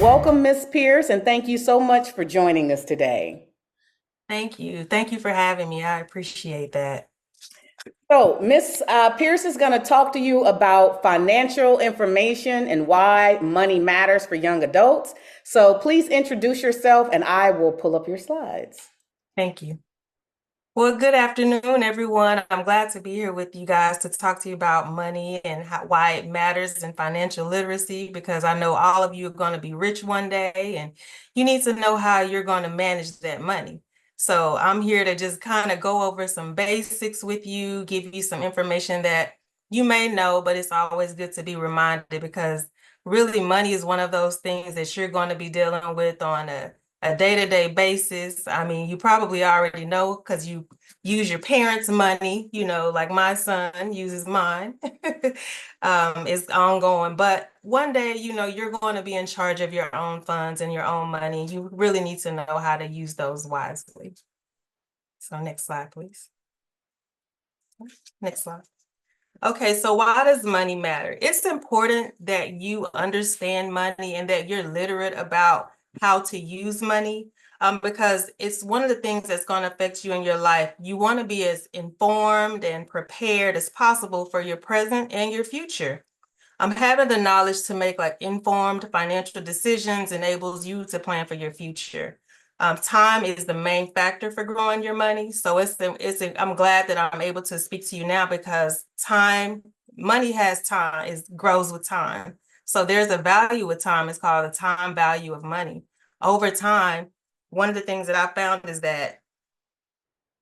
welcome, Miss Pierce, and thank you so much for joining us today. Thank you. Thank you for having me. I appreciate that. So, Miss Pierce is going to talk to you about financial information and why money matters for young adults. So, please introduce yourself, and I will pull up your slides. Thank you. Well, good afternoon, everyone. I'm glad to be here with you guys to talk to you about money and why it matters in financial literacy, because I know all of you are going to be rich one day and you need to know how you're going to manage that money. So I'm here to just kind of go over some basics with you, give you some information that you may know, but it's always good to be reminded, because really money is one of those things that you're going to be dealing with on a day-to-day basis. I mean, you probably already know because you use your parents' money, like my son uses mine. It's ongoing. But one day, you're going to be in charge of your own funds and your own money. You really need to know how to use those wisely. So next slide, please. Next slide. Okay, so why does money matter? It's important that you understand money and that you're literate about how to use money, because it's one of the things that's going to affect you in your life. You want to be as informed and prepared as possible for your present and your future. Having the knowledge to make informed financial decisions enables you to plan for your future. Time is the main factor for growing your money. So I'm glad that I'm able to speak to you now, because money has time, it grows with time. So there's a value with time. It's called the time value of money. Over time, one of the things that I found is that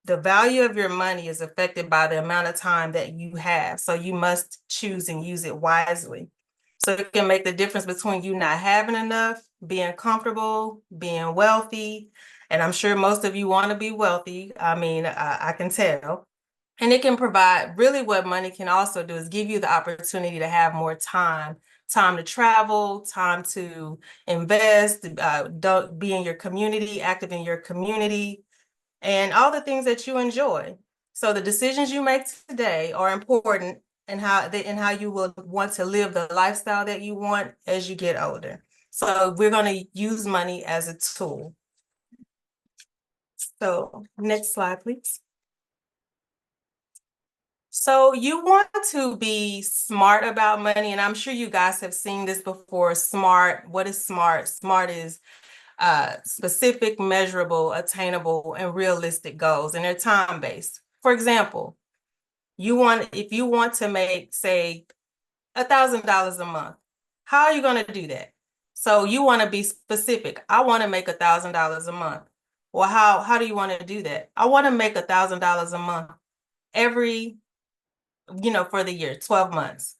the value of your money is affected by the amount of time that you have. So you must choose and use it wisely. So it can make the difference between you not having enough, being comfortable, being wealthy. And I'm sure most of you want to be wealthy. I can tell. And it can provide, really what money can also do is give you the opportunity to have more time to travel, time to invest, be in your community, active in your community, and all the things that you enjoy. So the decisions you make today are important in how you will want to live the lifestyle that you want as you get older. So we're going to use money as a tool. So next slide, please. So you want to be smart about money, and I'm sure you guys have seen this before. SMART. What is SMART? SMART is specific, measurable, attainable, and realistic goals, and they're time-based. For example, if you want to make, say, $1,000 a month, how are you going to do that? So you want to be specific. I want to make $1,000 a month. Well, how do you want to do that? I want to make $1,000 a month every, for the year, 12 months.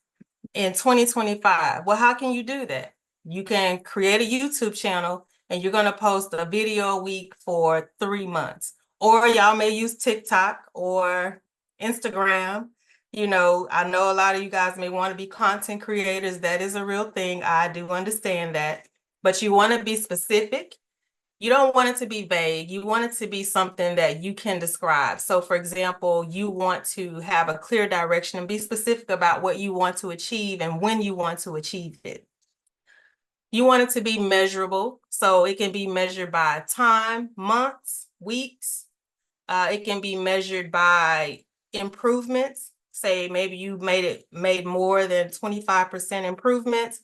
In 2025, well, how can you do that? You can create a YouTube channel and you're going to post a video a week for 3 months. Or y'all may use TikTok or Instagram. I know a lot of you guys may want to be content creators. That is a real thing. I do understand that. But you want to be specific. You don't want it to be vague. You want it to be something that you can describe. So for example, you want to have a clear direction and be specific about what you want to achieve and when you want to achieve it. You want it to be measurable. So it can be measured by time, months, weeks. It can be measured by improvements. Say maybe you made more than 25% improvements.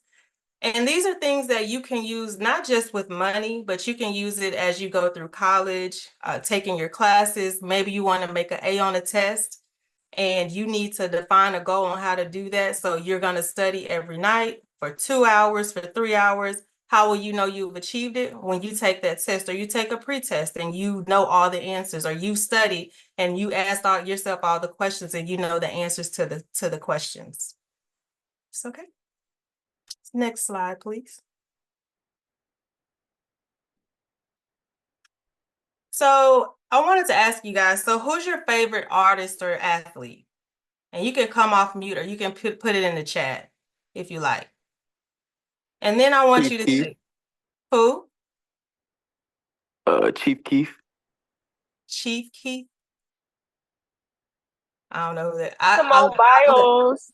And these are things that you can use not just with money, but you can use it as you go through college, taking your classes. Maybe you want to make an A on a test and you need to define a goal on how to do that. So you're going to study every night for 2 hours, for 3 hours. How will you know you've achieved it? When you take that test, or you take a pre-test and you know all the answers, or you study and you ask yourself all the questions and you know the answers to the questions. It's okay. Next slide, please. So I wanted to ask you guys, so who's your favorite artist or athlete? And you can come off mute or you can put it in the chat if you like. And then I want you to say, who? Chief Keef. Chief Keef? I don't know who that. Simone Biles.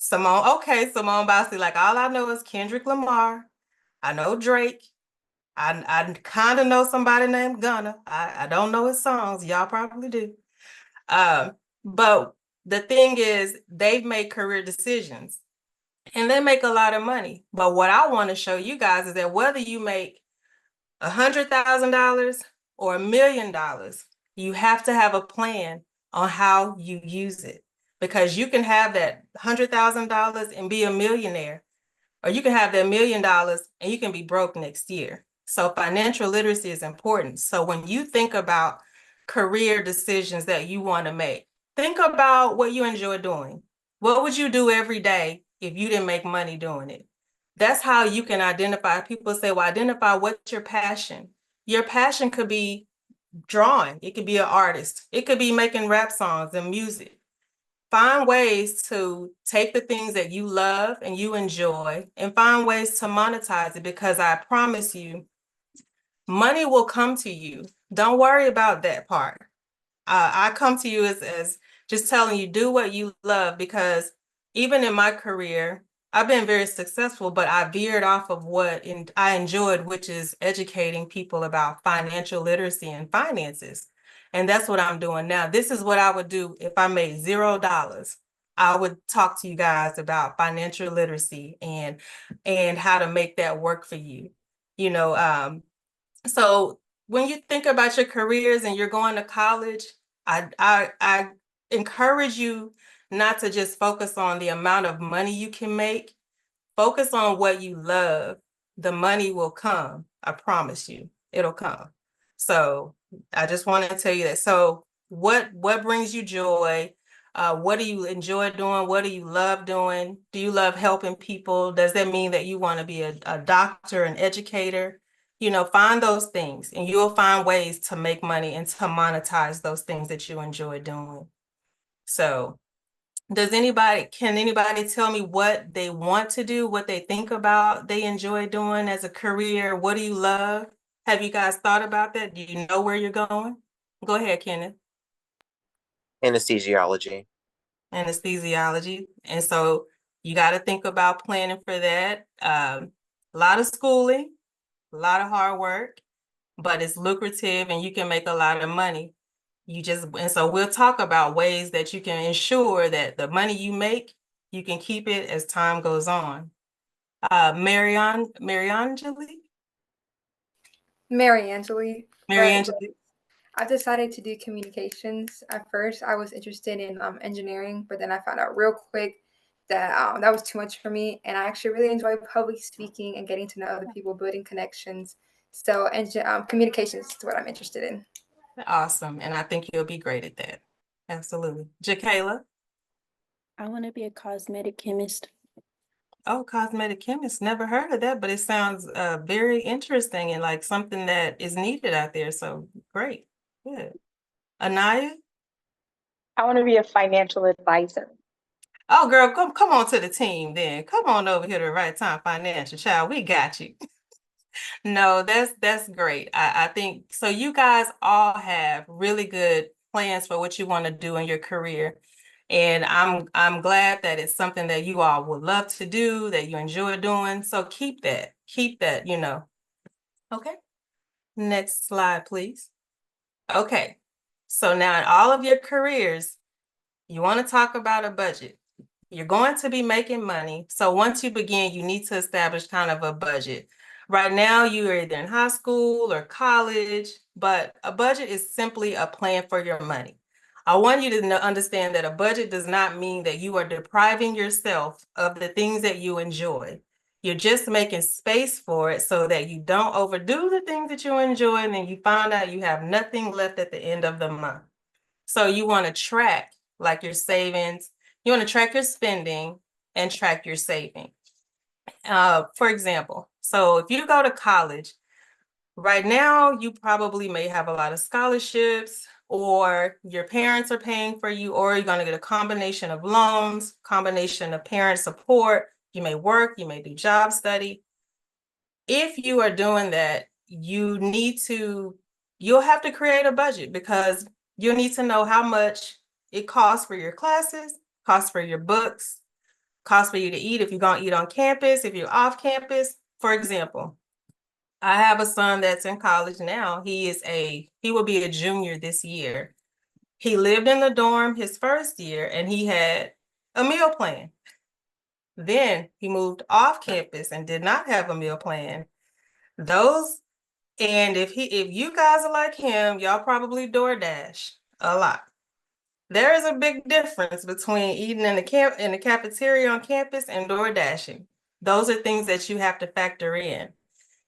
Simone, okay, Simone Biles. Like all I know is Kendrick Lamar. I know Drake. I kind of know somebody named Gunna. I don't know his songs. Y'all probably do. But the thing is, they've made career decisions and they make a lot of money. But what I want to show you guys is that whether you make $100,000 or $1,000,000, you have to have a plan on how you use it, because you can have that $100,000 and be a millionaire, or you can have that $1,000,000 and you can be broke next year. So financial literacy is important. So when you think about career decisions that you want to make, think about what you enjoy doing. What would you do every day if you didn't make money doing it? That's how you can identify. People say, well, identify what's your passion. Your passion could be drawing. It could be an artist. It could be making rap songs and music. Find ways to take the things that you love and you enjoy and find ways to monetize it, because I promise you, money will come to you. Don't worry about that part. I come to you as just telling you, do what you love, because even in my career, I've been very successful, but I veered off of what I enjoyed, which is educating people about financial literacy and finances. And that's what I'm doing now. This is what I would do if I made $0. I would talk to you guys about financial literacy and how to make that work for you. You know, so when you think about your careers and you're going to college, I encourage you not to just focus on the amount of money you can make. Focus on what you love. The money will come. I promise you, it'll come. So I just want to tell you that. So what brings you joy? What do you enjoy doing? What do you love doing? Do you love helping people? Does that mean that you want to be a doctor, an educator? You know, find those things and you'll find ways to make money and to monetize those things that you enjoy doing. So can anybody tell me what they want to do, what they think about they enjoy doing as a career? What do you love? Have you guys thought about that? Do you know where you're going? Go ahead, Kenneth. Anesthesiology. Anesthesiology. And so you got to think about planning for that. A lot of schooling, a lot of hard work, but it's lucrative and you can make a lot of money. And so we'll talk about ways that you can ensure that the money you make, you can keep it as time goes on. Mariangeli? Mary Angeli. Mariangeli. I've decided to do communications. At first, I was interested in engineering, but then I found out real quick that that was too much for me. And I actually really enjoy public speaking and getting to know other people, building connections. So, communications is what I'm interested in. Awesome. And I think you'll be great at that. Absolutely. Jakayla? I want to be a cosmetic chemist. Oh, cosmetic chemist. Never heard of that, but it sounds very interesting and like something that is needed out there. So great. Good. Anaya? I want to be a financial advisor. Oh, girl, come on to the team then. Come on over here to Right Time Financial, child. We got you. No, that's great. I think so. You guys all have really good plans for what you want to do in your career. And I'm glad that it's something that you all would love to do, that you enjoy doing. So keep that, you know. Okay. Next slide, please. Okay. So now in all of your careers, you want to talk about a budget. You're going to be making money. So once you begin, you need to establish kind of a budget. Right now, you are either in high school or college, but a budget is simply a plan for your money. I want you to understand that a budget does not mean that you are depriving yourself of the things that you enjoy. You're just making space for it so that you don't overdo the things that you enjoy, and then you find out you have nothing left at the end of the month. So you want to track like your savings. You want to track your spending and track your saving. For example, so if you go to college, right now, you probably may have a lot of scholarships, or your parents are paying for you, or you're going to get a combination of loans, combination of parent support. You may work, you may do job study. If you are doing that, you'll have to create a budget, because you'll need to know how much it costs for your classes, costs for your books, costs for you to eat if you're going to eat on campus, if you're off campus. for example, I have a son that's in college now. He will be a junior this year. He lived in the dorm his first year and he had a meal plan. Then he moved off campus and did not have a meal plan. And if you guys are like him, y'all probably DoorDash a lot. There is a big difference between eating in the cafeteria on campus and DoorDashing. Those are things that you have to factor in.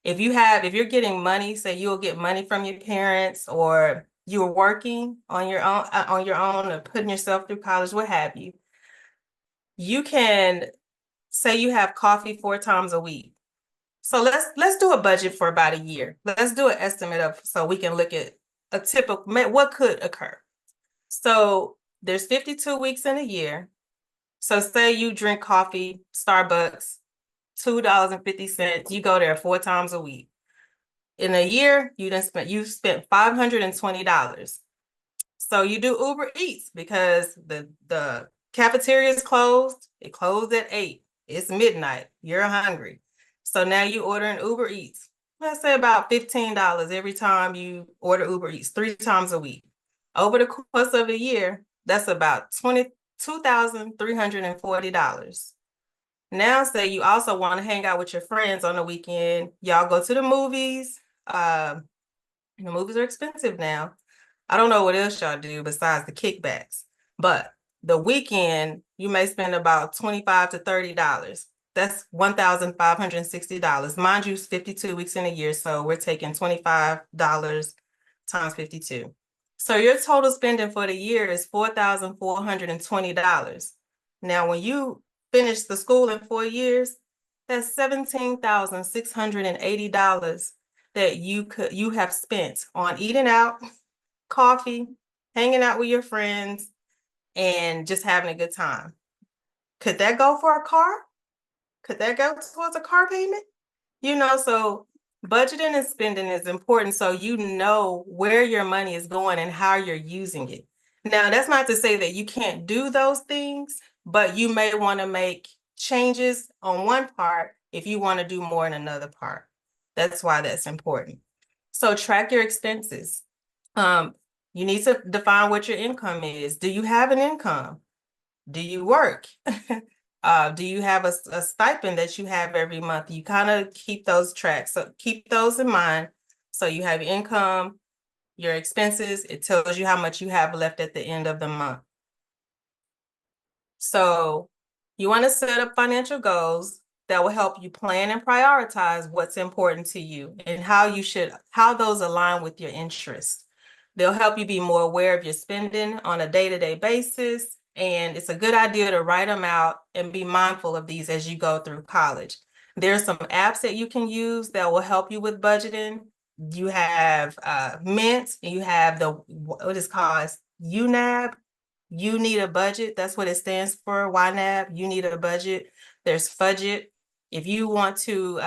If you're getting money, say you'll get money from your parents, or you're working on your own, or putting yourself through college, what have you. You can say you have coffee 4 times a week. So let's do a budget for about a year. Let's do an estimate so we can look at a typical what could occur. So there's 52 weeks in a year. So say you drink coffee, Starbucks, $2.50. You go there 4 times a week. In a year, you spent $520. So you do Uber Eats because the cafeteria is closed. It closed at 8. It's midnight. You're hungry. So now you order an Uber Eats. Let's say about $15 every time you order Uber Eats, 3 times a week. Over the course of a year, that's about $22,340. Now, say you also want to hang out with your friends on the weekend. Y'all go to the movies. The movies are expensive now. I don't know what else y'all do besides the kickbacks, but the weekend, you may spend about $25 to $30. That's $1,560. Mind you, 52 weeks in a year, so we're taking $25 times 52. So your total spending for the year is $4,420. Now, when you finish the school in 4 years, that's $17,680 that you have spent on eating out, coffee, hanging out with your friends, and just having a good time. Could that go for a car? Could that go towards a car payment? So budgeting and spending is important so you know where your money is going and how you're using it. Now, that's not to say that you can't do those things, but you may want to make changes on one part if you want to do more in another part. That's why that's important. So track your expenses. You need to define what your income is. Do you have an income? Do you work? Do you have a stipend that you have every month? You kind of keep those tracks. So keep those in mind. So you have your income, your expenses. It tells you how much you have left at the end of the month. So you want to set up financial goals that will help you plan and prioritize what's important to you and how those align with your interests. They'll help you be more aware of your spending on a day-to-day basis. And it's a good idea to write them out and be mindful of these as you go through college. There's some apps that you can use that will help you with budgeting. You have Mint, and you have what is called UNAB. You need a budget. That's what it stands for, YNAB. You need a budget. There's Fudget. If you want to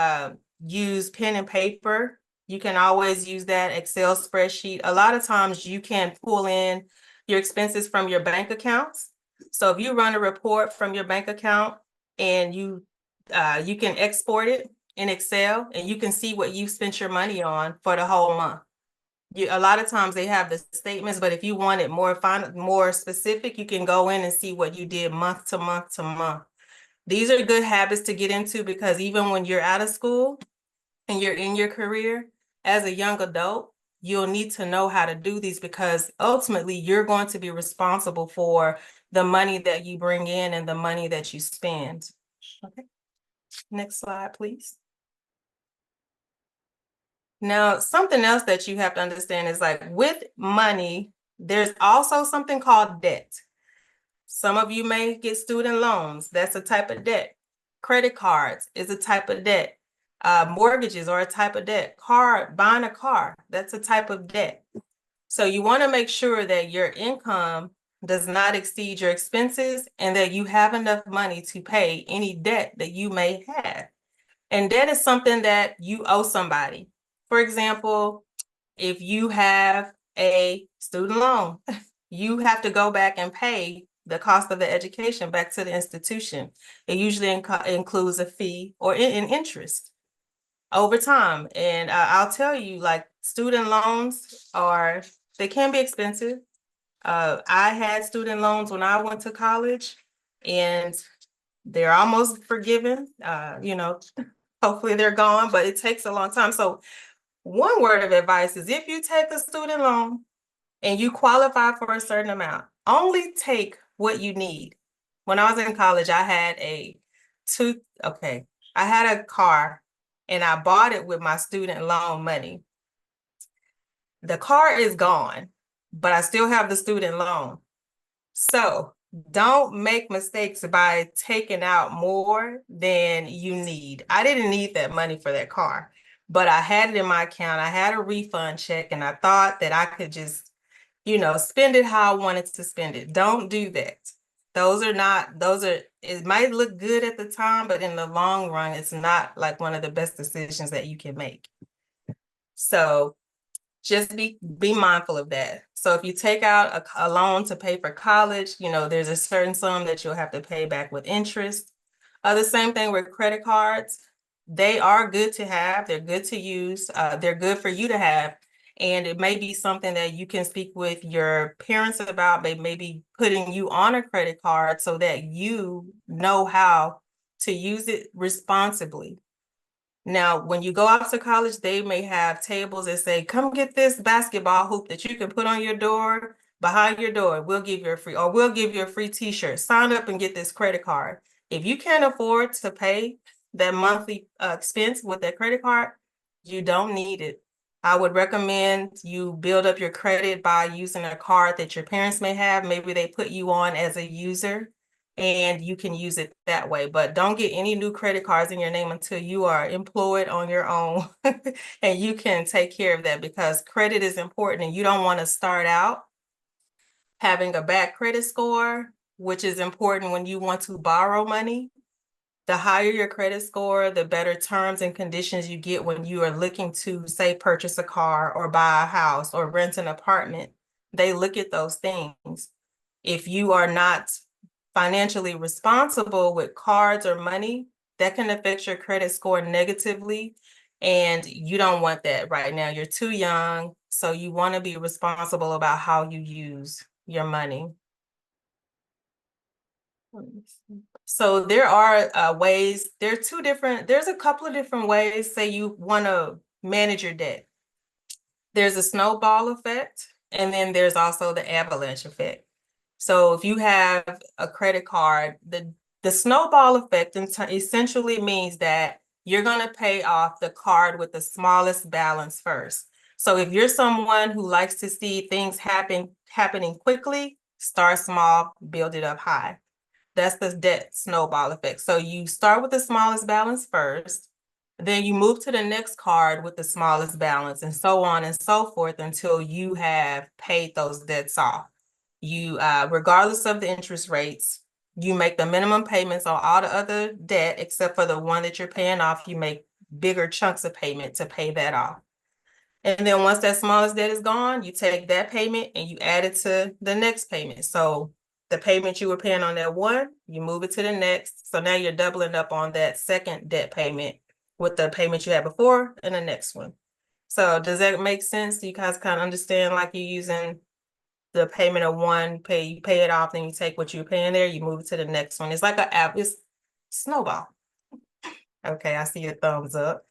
use pen and paper, you can always use that Excel spreadsheet. A lot of times you can pull in your expenses from your bank accounts. So if you run a report from your bank account and you can export it in Excel and you can see what you spent your money on for the whole month. A lot of times they have the statements, but if you want it more specific, you can go in and see what you did month to month to month. These are good habits to get into because even when you're out of school and you're in your career as a young adult, you'll need to know how to do these because ultimately you're going to be responsible for the money that you bring in and the money that you spend. Okay. Next slide, please. Now, something else that you have to understand is like with money, there's also something called debt. Some of you may get student loans. That's a type of debt. Credit cards is a type of debt. Mortgages are a type of debt. Buying a car, that's a type of debt. So you want to make sure that your income does not exceed your expenses and that you have enough money to pay any debt that you may have. And debt is something that you owe somebody. For example, if you have a student loan, you have to go back and pay the cost of the education back to the institution. It usually includes a fee or an interest. over time. And I'll tell you, like, student loans they can be expensive. I had student loans when I went to college, and they're almost forgiven. Hopefully they're gone, but it takes a long time. So one word of advice is, if you take a student loan and you qualify for a certain amount, only take what you need. When I was in college, I had I had a car, and I bought it with my student loan money. The car is gone, but I still have the student loan. So don't make mistakes by taking out more than you need. I didn't need that money for that car, but I had it in my account. I had a refund check, and I thought that I could just, spend it how I wanted to spend it. Don't do that. It might look good at the time, but in the long run, it's not like one of the best decisions that you can make. So just be mindful of that. So if you take out a loan to pay for college, there's a certain sum that you'll have to pay back with interest. The same thing with credit cards. They are good to have. They're good to use. They're good for you to have. And it may be something that you can speak with your parents about, maybe putting you on a credit card so that you know how to use it responsibly. Now, when you go out to college, they may have tables that say, come get this basketball hoop that you can put on your door, behind your door. We'll give you a free t-shirt. Sign up and get this credit card. If you can't afford to pay that monthly expense with that credit card, you don't need it. I would recommend you build up your credit by using a card that your parents may have. Maybe they put you on as a user, and you can use it that way. But don't get any new credit cards in your name until you are employed on your own and you can take care of that, because credit is important, and you don't want to start out having a bad credit score, which is important when you want to borrow money. The higher your credit score, the better terms and conditions you get when you are looking to, say, purchase a car or buy a house or rent an apartment. They look at those things. If you are not financially responsible with cards or money, that can affect your credit score negatively. And you don't want that right now. You're too young. So you want to be responsible about how you use your money. So there are ways, there's a couple of different ways, say you want to manage your debt. There's a snowball effect, and then there's also the avalanche effect. So if you have a credit card, the snowball effect essentially means that you're going to pay off the card with the smallest balance first. So if you're someone who likes to see things happening quickly, start small, build it up high. That's the debt snowball effect. So you start with the smallest balance first, then you move to the next card with the smallest balance, and so on and so forth until you have paid those debts off. You, regardless of the interest rates, you make the minimum payments on all the other debt except for the one that you're paying off. You make bigger chunks of payment to pay that off. And then once that smallest debt is gone, you take that payment and you add it to the next payment. So the payment you were paying on that one, you move it to the next. So now you're doubling up on that second debt payment with the payment you had before and the next one. So does that make sense? Do you guys kind of understand, like, you're using the payment of one, you pay it off, then you take what you're paying there, you move it to the next one. It's like it's snowball. Okay, I see your thumbs up.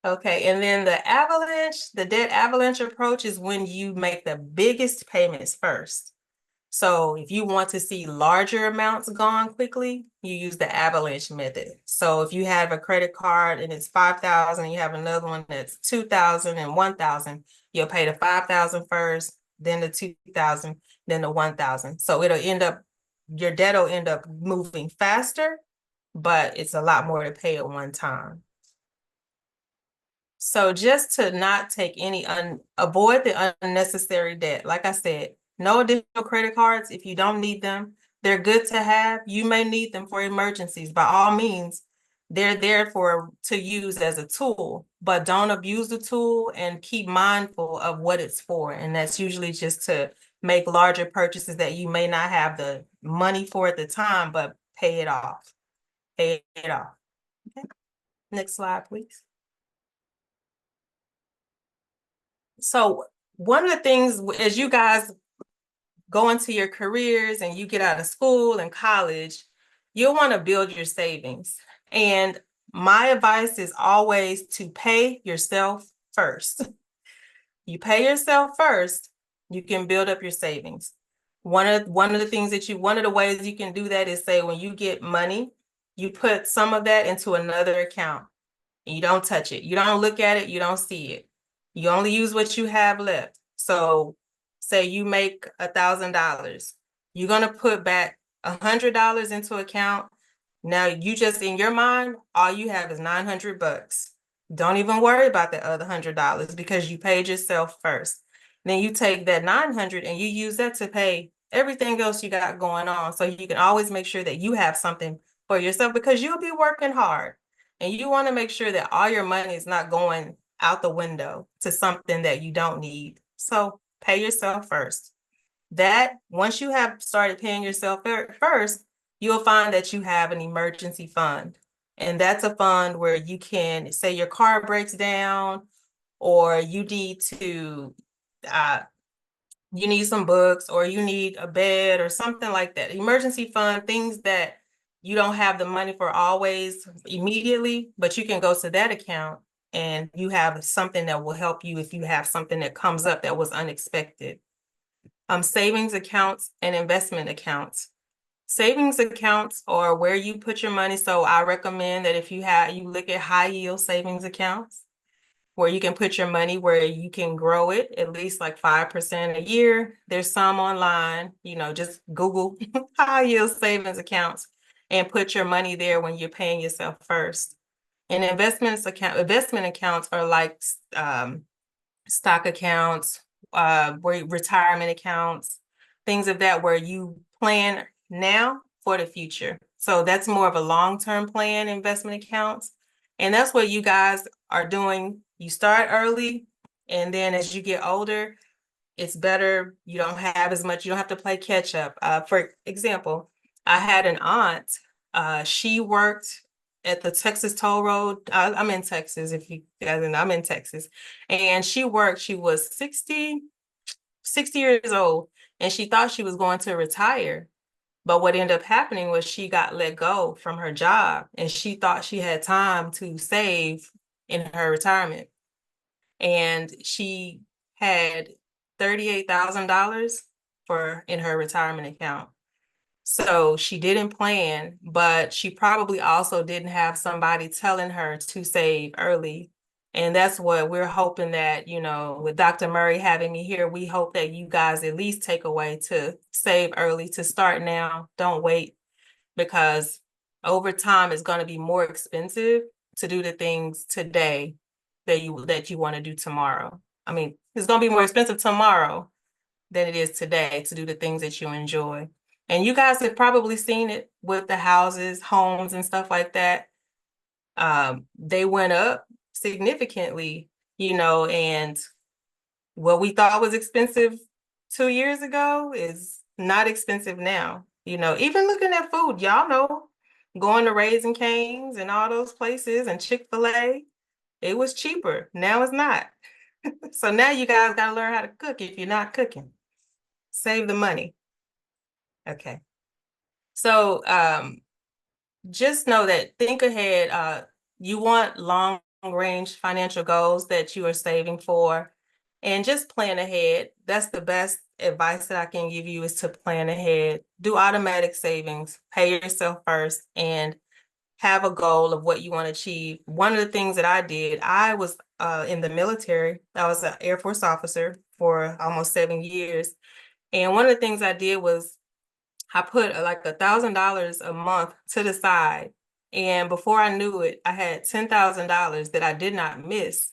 Okay, and then the debt avalanche approach is when you make the biggest payments first. So if you want to see larger amounts gone quickly, you use the avalanche method. So if you have a credit card and it's $5,000, you have another one that's $2,000 and $1,000, you'll pay the $5,000 first, then the $2,000, then the $1,000. So your debt will end up moving faster, but it's a lot more to pay at one time. So just to not take avoid the unnecessary debt. Like I said, no additional credit cards if you don't need them. They're good to have. You may need them for emergencies. By all means, they're there to use as a tool, but don't abuse the tool, and keep mindful of what it's for. And that's usually just to make larger purchases that you may not have the money for at the time, but pay it off. Pay it off. Okay. Next slide, please. So one of the things as you guys go into your careers and you get out of school and college, you'll want to build your savings. And my advice is always to pay yourself first. You pay yourself first, you can build up your savings. One of the ways you can do that is say when you get money, you put some of that into another account. And you don't touch it. You don't look at it. You don't see it. You only use what you have left. So say you make $1,000. You're going to put back $100 into account. Now you just, in your mind, all you have is $900. Don't even worry about the other $100 because you paid yourself first. Then you take that 900 and you use that to pay everything else you got going on. So you can always make sure that you have something for yourself because you'll be working hard. And you want to make sure that all your money is not going out the window to something that you don't need. So pay yourself first. That once you have started paying yourself first, you'll find that you have an emergency fund. And that's a fund where you can say your car breaks down or you need to you need some books or you need a bed or something like that. Emergency fund, things that you don't have the money for always immediately, but you can go to that account and you have something that will help you if you have something that comes up that was unexpected. Savings accounts and investment accounts. Savings accounts are where you put your money. So I recommend that if you look at high yield savings accounts, where you can put your money where you can grow it at least like 5% a year. There's some online, just Google high yield savings accounts and put your money there when you're paying yourself first. And investment accounts are like stock accounts, retirement accounts, things of that where you plan now for the future. So that's more of a long-term plan, investment accounts. And that's what you guys are doing. You start early, and then as you get older, it's better. You don't have as much, you don't have to play catch up. For example, I had an aunt, she worked at the Texas toll road. I'm in Texas, if you guys know, I'm in Texas. And she was 60 years old, and she thought she was going to retire. But what ended up happening was she got let go from her job, and she thought she had time to save in her retirement. And she had $38,000 in her retirement account. So she didn't plan, but she probably also didn't have somebody telling her to save early. And that's what we're hoping that, with Dr. Murray having me here, we hope that you guys at least take away to save early, to start now. Don't wait, because over time it's going to be more expensive to do the things today that you want to do tomorrow. I mean, it's going to be more expensive tomorrow than it is today to do the things that you enjoy. And you guys have probably seen it with the homes and stuff like that. They went up significantly, and what we thought was expensive 2 years ago is not expensive now. Even looking at food, y'all know, going to Raising Cane's and all those places and Chick-fil-A, it was cheaper. Now it's not. So now you guys got to learn how to cook if you're not cooking. Save the money. Okay. So just know that, think ahead. You want long-range financial goals that you are saving for, and just plan ahead. That's the best advice that I can give you, is to plan ahead. Do automatic savings, pay yourself first, and have a goal of what you want to achieve. One of the things that I did, I was in the military. I was an Air Force officer for almost 7 years. And one of the things I did was I put like $1,000 a month to the side. And before I knew it, I had $10,000 that I did not miss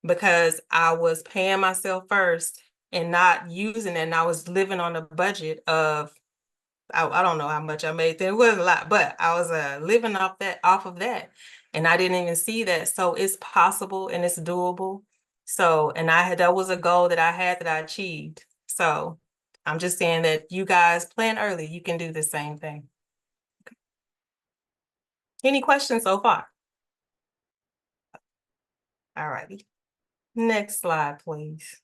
because I was paying myself first and not using it. And I was living on a budget of, I don't know how much I made. It was a lot, but I was living off of that. And I didn't even see that. So it's possible and it's doable. So, and that was a goal that I had that I achieved. So I'm just saying that you guys plan early. You can do the same thing. Okay. Any questions so far? All righty. Next slide, please.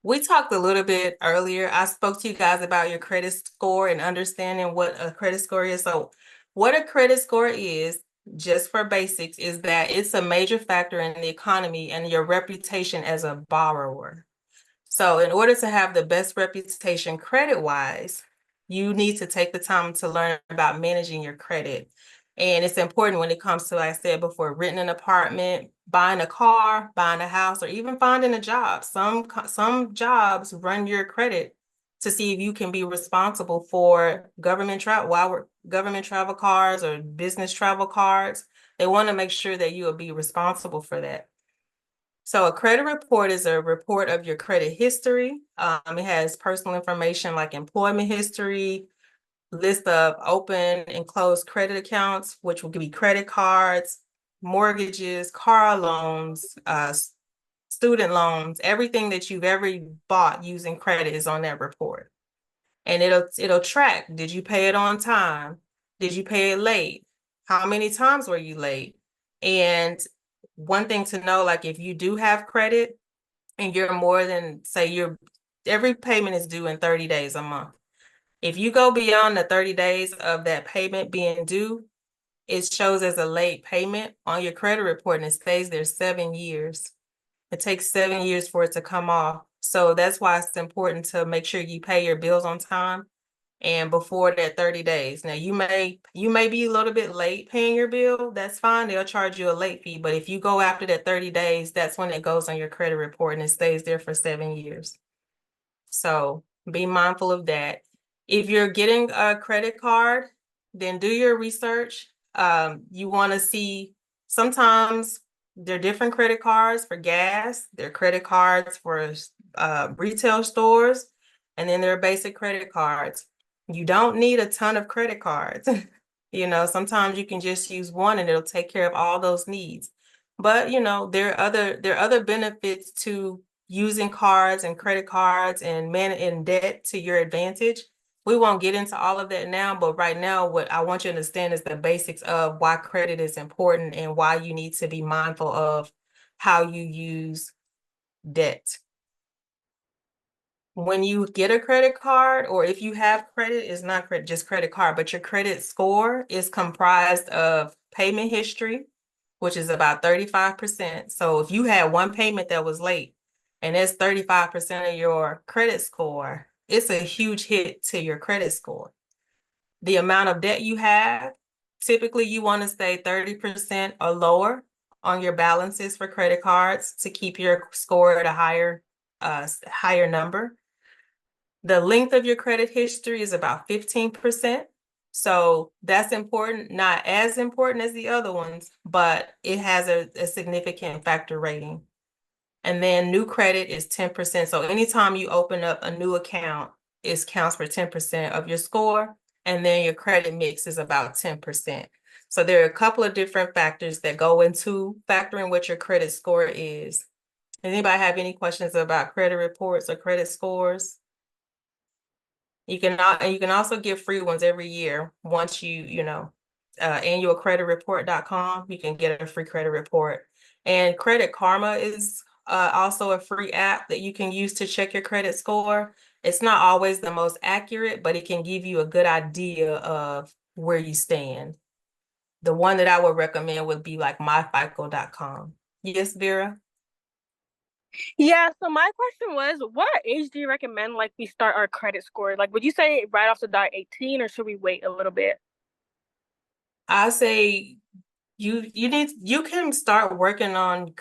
We talked a little bit earlier. I spoke to you guys about your credit score and understanding what a credit score is. So what a credit score is, just for basics, is that it's a major factor in the economy and your reputation as a borrower. So in order to have the best reputation credit-wise, you need to take the time to learn about managing your credit. And it's important when it comes to, like I said before, renting an apartment, buying a car, buying a house, or even finding a job. Some jobs run your credit to see if you can be responsible for government travel cards or business travel cards. They want to make sure that you will be responsible for that. So a credit report is a report of your credit history. It has personal information like employment history, list of open and closed credit accounts, which will be credit cards, mortgages, car loans, student loans, everything that you've ever bought using credit is on that report. And it'll track, did you pay it on time? Did you pay it late? How many times were you late? And one thing to know, like if you do have credit and you're more than, say every payment is due in 30 days a month. If you go beyond the 30 days of that payment being due, it shows as a late payment on your credit report and it stays there 7 years. It takes 7 years for it to come off. So that's why it's important to make sure you pay your bills on time and before that 30 days. Now you may be a little bit late paying your bill. That's fine. They'll charge you a late fee. But if you go after that 30 days, that's when it goes on your credit report and it stays there for 7 years. So be mindful of that. If you're getting a credit card, then do your research. You want to see, sometimes there are different credit cards for gas, there are credit cards for retail stores, and then there are basic credit cards. You don't need a ton of credit cards. You know, sometimes you can just use one and it'll take care of all those needs. But you know, there are other benefits to using cards and credit cards and managing debt to your advantage. We won't get into all of that now, but right now, what I want you to understand is the basics of why credit is important and why you need to be mindful of how you use debt. When you get a credit card, or if you have credit, it's not just credit card, but your credit score is comprised of payment history, which is about 35%. So if you had one payment that was late and that's 35% of your credit score, it's a huge hit to your credit score. The amount of debt you have, typically you want to stay 30% or lower on your balances for credit cards to keep your score at a higher number. The length of your credit history is about 15%. So that's important, not as important as the other ones, but it has a significant factor rating. And then new credit is 10%. So anytime you open up a new account, it counts for 10% of your score. And then your credit mix is about 10%. So there are a couple of different factors that go into factoring what your credit score is. Anybody have any questions about credit reports or credit scores? You can also get free ones every year. Once annualcreditreport.com, you can get a free credit report. And Credit Karma is also a free app that you can use to check your credit score. It's not always the most accurate, but it can give you a good idea of where you stand. The one that I would recommend would be like myfico.com. Yes, Vera? Yeah, so my question was, what age do you recommend like we start our credit score? Like, would you say right off the dot 18, or should we wait a little bit? I say you can start working on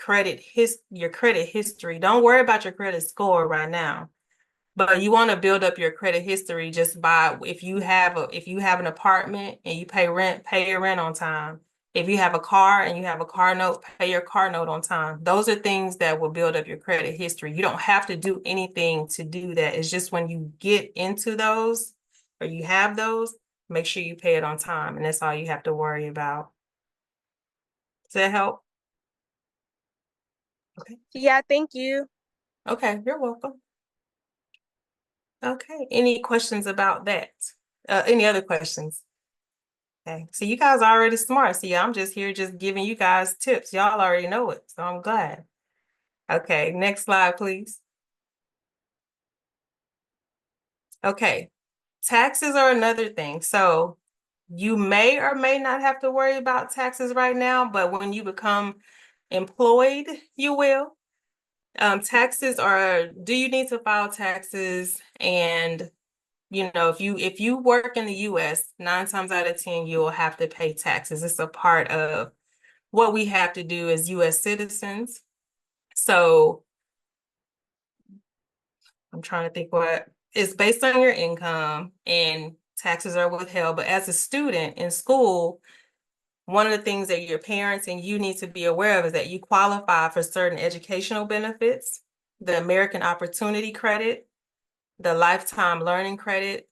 your credit history. Don't worry about your credit score right now. But you want to build up your credit history just by if you have an apartment and you pay your rent on time. If you have a car and you have a car note, pay your car note on time. Those are things that will build up your credit history. You don't have to do anything to do that. It's just when you get into those or you have those, make sure you pay it on time. And that's all you have to worry about. Does that help? Okay. Yeah, thank you. Okay, you're welcome. Okay, any questions about that? Any other questions? Okay, so you guys are already smart. See, I'm just here just giving you guys tips. Y'all already know it, so I'm glad. Okay, next slide, please. Okay, taxes are another thing. So you may or may not have to worry about taxes right now, but when you become employed, you will. Taxes are, do you need to file taxes? And if you work in the US, 9 times out of 10, you'll have to pay taxes. It's a part of what we have to do as US citizens. So I'm trying to think what it's based on your income and taxes are withheld. But as a student in school, one of the things that your parents and you need to be aware of is that you qualify for certain educational benefits, the American Opportunity Credit, the Lifetime Learning Credit.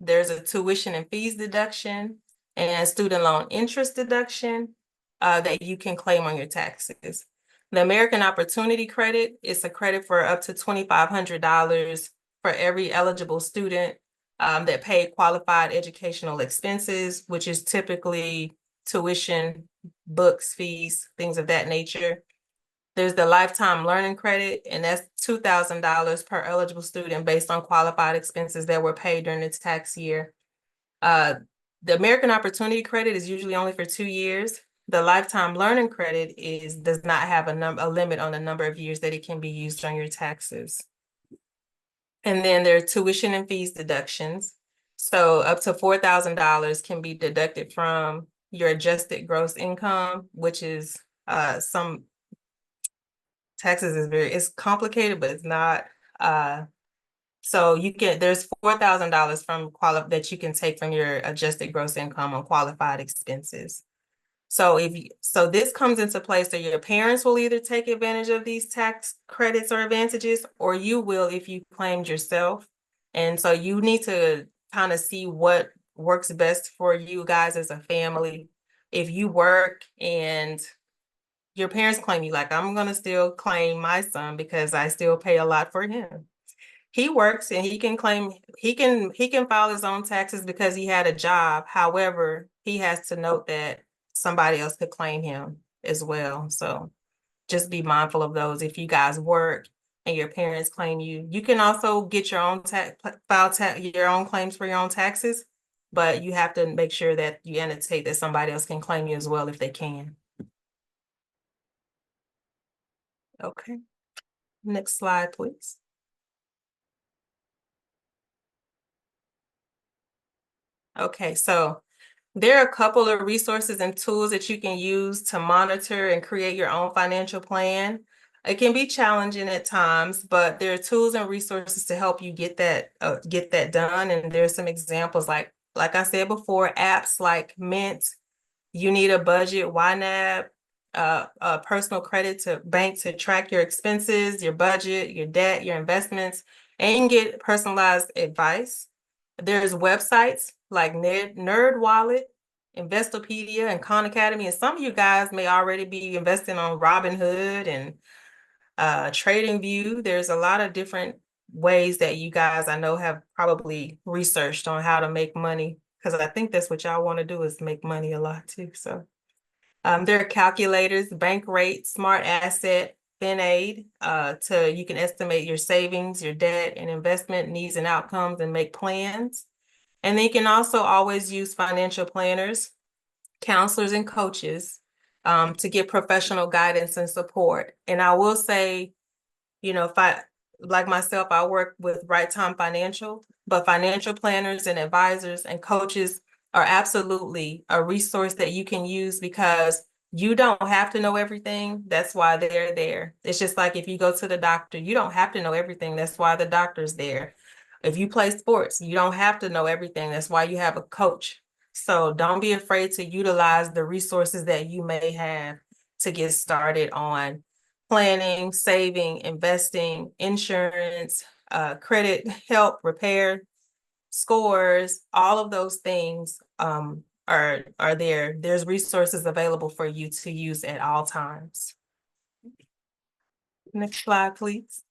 There's a tuition and fees deduction and student loan interest deduction that you can claim on your taxes. The American Opportunity Credit is a credit for up to $2,500 for every eligible student that paid qualified educational expenses, which is typically tuition, books, fees, things of that nature. There's the Lifetime Learning Credit, and that's $2,000 per eligible student based on qualified expenses that were paid during the tax year. The American Opportunity Credit is usually only for 2 years. The Lifetime Learning Credit does not have a limit on the number of years that it can be used on your taxes. And then there are tuition and fees deductions. So up to $4,000 can be deducted from your adjusted gross income, which is some taxes it's complicated, but it's not. So there's $4,000 that you can take from your adjusted gross income on qualified expenses. So this comes into place that your parents will either take advantage of these tax credits or advantages, or you will if you claimed yourself. And so you need to kind of see what works best for you guys as a family. If you work and your parents claim you, like I'm gonna still claim my son because I still pay a lot for him. He works and he can file his own taxes because he had a job. However, he has to note that somebody else could claim him as well. So just be mindful of those. If you guys work and your parents claim you, you can also get your own your own claims for your own taxes, but you have to make sure that you annotate that somebody else can claim you as well if they can. Okay. Next slide, please. Okay, so there are a couple of resources and tools that you can use to monitor and create your own financial plan. It can be challenging at times, but there are tools and resources to help you get that done. And there's some examples like I said before, apps like Mint, You Need a Budget, YNAB, a personal credit to bank to track your expenses, your budget, your debt, your investments, and get personalized advice. There's websites like NerdWallet, Investopedia, and Khan Academy. And some of you guys may already be investing on Robinhood and TradingView. There's a lot of different ways that you guys I know have probably researched on how to make money, because I think that's what y'all want to do is make money a lot too. So there are calculators, Bankrate, Smart Asset, FinAid, you can estimate your savings, your debt, and investment needs and outcomes and make plans. And then you can also always use financial planners, counselors, and coaches to get professional guidance and support. And I will say, like myself, I work with Wright Time Financial, but financial planners and advisors and coaches are absolutely a resource that you can use because you don't have to know everything. That's why they're there. It's just like if you go to the doctor, you don't have to know everything. That's why the doctor's there. If you play sports, you don't have to know everything. That's why you have a coach. So don't be afraid to utilize the resources that you may have to get started on planning, saving, investing, insurance, credit help, repair, scores, all of those things are there. There's resources available for you to use at all times. Next slide, please.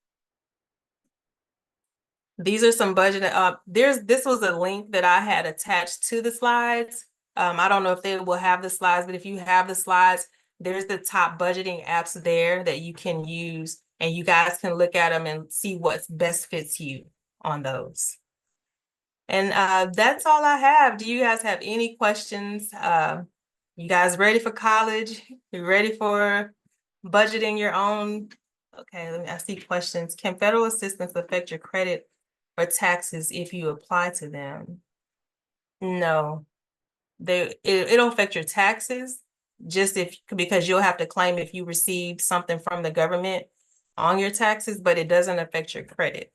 These are some budget. This was a link that I had attached to the slides. I don't know if they will have the slides, but if you have the slides, there's the top budgeting apps there that you can use, and you guys can look at them and see what's best fits you on those. And that's all I have. Do you guys have any questions? You guys ready for college? You ready for budgeting your own? Okay, I see questions. Can federal assistance affect your credit or taxes if you apply to them? No, it'll affect your taxes just because you'll have to claim if you received something from the government on your taxes, but it doesn't affect your credit.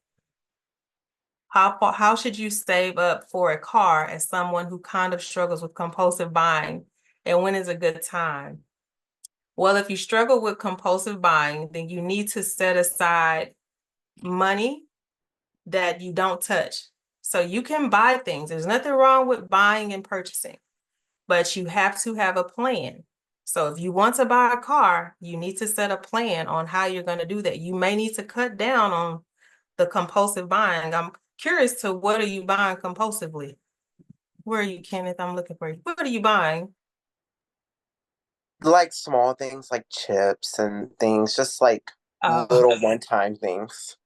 How should you save up for a car as someone who kind of struggles with compulsive buying, and when is a good time? Well, if you struggle with compulsive buying, then you need to set aside money that you don't touch. So you can buy things. There's nothing wrong with buying and purchasing, but you have to have a plan. So if you want to buy a car, you need to set a plan on how you're going to do that. You may need to cut down on the compulsive buying. I'm curious to what are you buying compulsively? Where are you, Kenneth? I'm looking for you. What are you buying? Like small things like chips and things, just like Oh. little one-time things.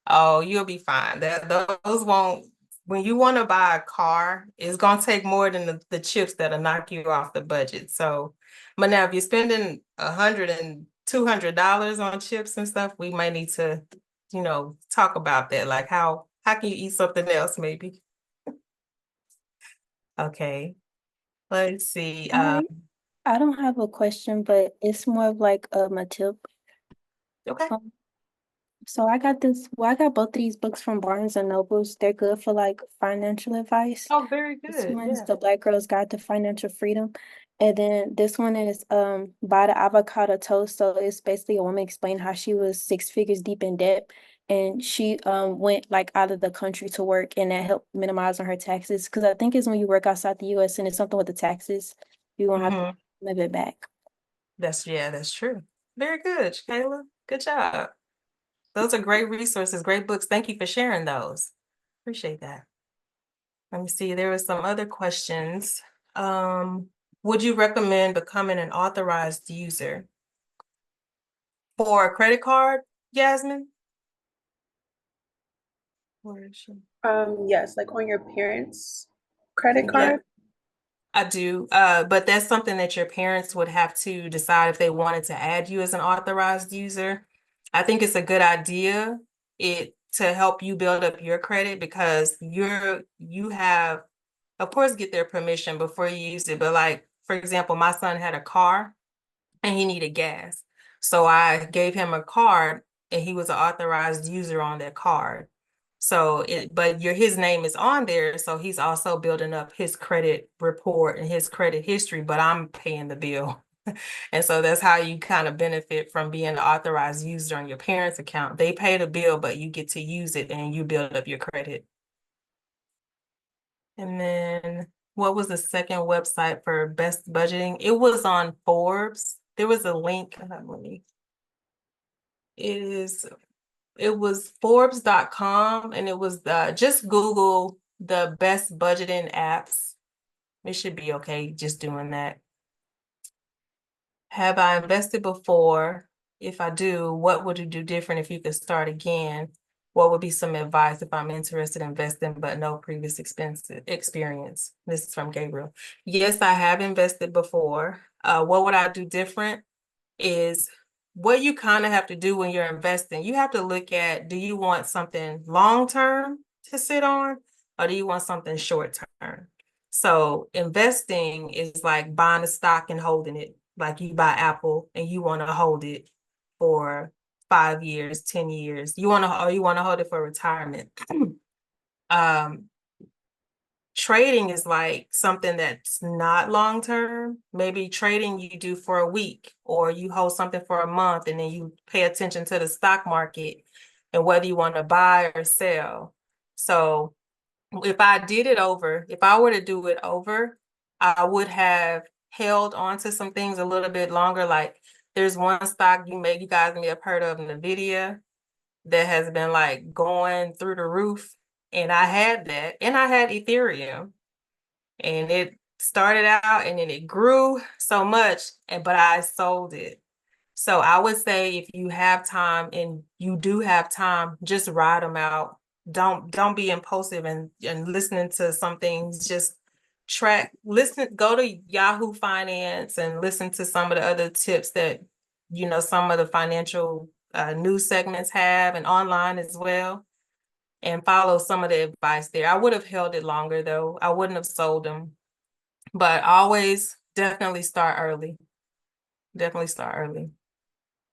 Oh, you'll be fine. Those won't, when you want to buy a car, it's going to take more than the chips that'll knock you off the budget. So, but now if you're spending $100 and $200 on chips and stuff, we might need to, talk about that. Like how can you eat something else maybe? Okay, let's see. I don't have a question, but it's more of like a tip. Okay. So I got both of these books from Barnes and Nobles. They're good for like financial advice. Oh, very This good. one's Yeah. The Black Girl's Guide to Financial Freedom. And then this one is Buy the Avocado Toast. So it's basically a woman explaining how she was 6 figures deep in debt. And she went like out of the country to work, and that helped minimize on her taxes. Because I think it's when you work outside the US and it's something with the taxes, you won't have to live it back. That's true. Very good, Kayla. Good job. Those are great resources, great books. Thank you for sharing those. Appreciate that. Let me see, there were some other questions. Would you recommend becoming an authorized user for a credit card, Yasmin? Where is she? Yes, like on your parents' credit card. Yeah, I do. But that's something that your parents would have to decide if they wanted to add you as an authorized user. I think it's a good idea to help you build up your credit, because you have, of course, get their permission before you use it. But like, for example, my son had a car and he needed gas. So I gave him a card and he was an authorized user on that card. So his name is on there. So he's also building up his credit report and his credit history, but I'm paying the bill. And so that's how you kind of benefit from being an authorized user on your parents' account. They pay the bill, but you get to use it and you build up your credit. And then what was the second website for best budgeting? It was on Forbes. There was a link. It was Forbes.com, and it was just Google the best budgeting apps. It should be okay just doing that. Have I invested before? If I do, what would you do different if you could start again? What would be some advice if I'm interested in investing but no previous experience? This is from Gabriel. Yes, I have invested before. What would I do different is what you kind of have to do when you're investing. You have to look at, do you want something long-term to sit on, or do you want something short-term? So investing is like buying a stock and holding it. Like you buy Apple and you want to hold it for 5 years, 10 years. You want to hold it for retirement. Trading is like something that's not long term. Maybe trading you do for a week, or you hold something for a month, and then you pay attention to the stock market and whether you want to buy or sell. So if I were to do it over, I would have held on to some things a little bit longer. Like there's one stock you guys may have heard of, NVIDIA, that has been like going through the roof. And I had that, and I had Ethereum, and it started out and then it grew so much, but I sold it. So I would say if you have time and you do have time, just ride them out. Don't be impulsive and listening to some things. Just go to Yahoo Finance and listen to some of the other tips that, some of the financial news segments have, and online as well, and follow some of the advice there. I would have held it longer though. I wouldn't have sold them, but always definitely start early. Definitely start early.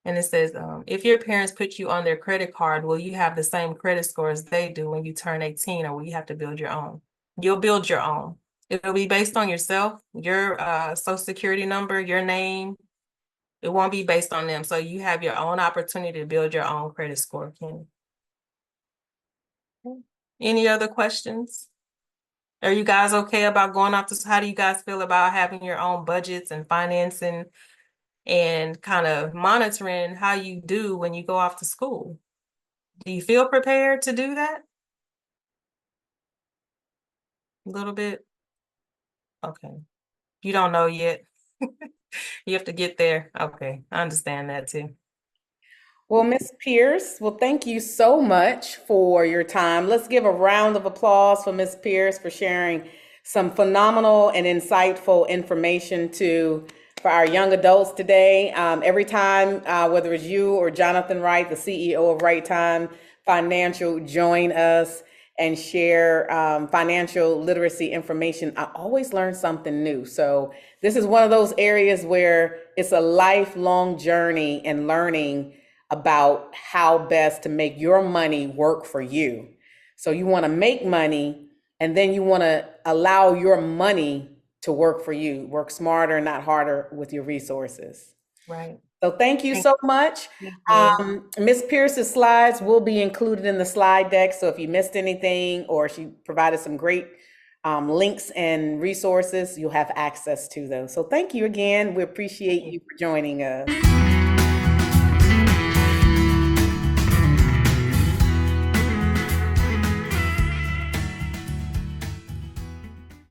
And it says, if your parents put you on their credit card, will you have the same credit score as they do when you turn 18, or will you have to build your own? You'll build your own. It'll be based on yourself, your social security number, your name. It won't be based on them. So you have your own opportunity to build your own credit score, Kenny. Any other questions? Are you guys okay about going off to, how do you guys feel about having your own budgets and financing and kind of monitoring how you do when you go off to school? Do you feel prepared to do that? A little bit? Okay. You don't know yet. You have to get there. Okay, I understand that too. Well, Ms. Pierce, well, thank you so much for your time. Let's give a round of applause for Ms. Pierce for sharing some phenomenal and insightful information for our young adults today. Every time, whether it's you or Jonathan Wright, the CEO of Wright Time Financial, join us and share financial literacy information, I always learn something new. So this is one of those areas where it's a lifelong journey and learning about how best to make your money work for you. So you want to make money, and then you want to allow your money to work for you. Work smarter, not harder with your resources. Right. So thank you so much. Ms. Pierce's slides will be included in the slide deck. So if you missed anything, or she provided some great links and resources, you'll have access to those. So thank you again. We appreciate you for joining us.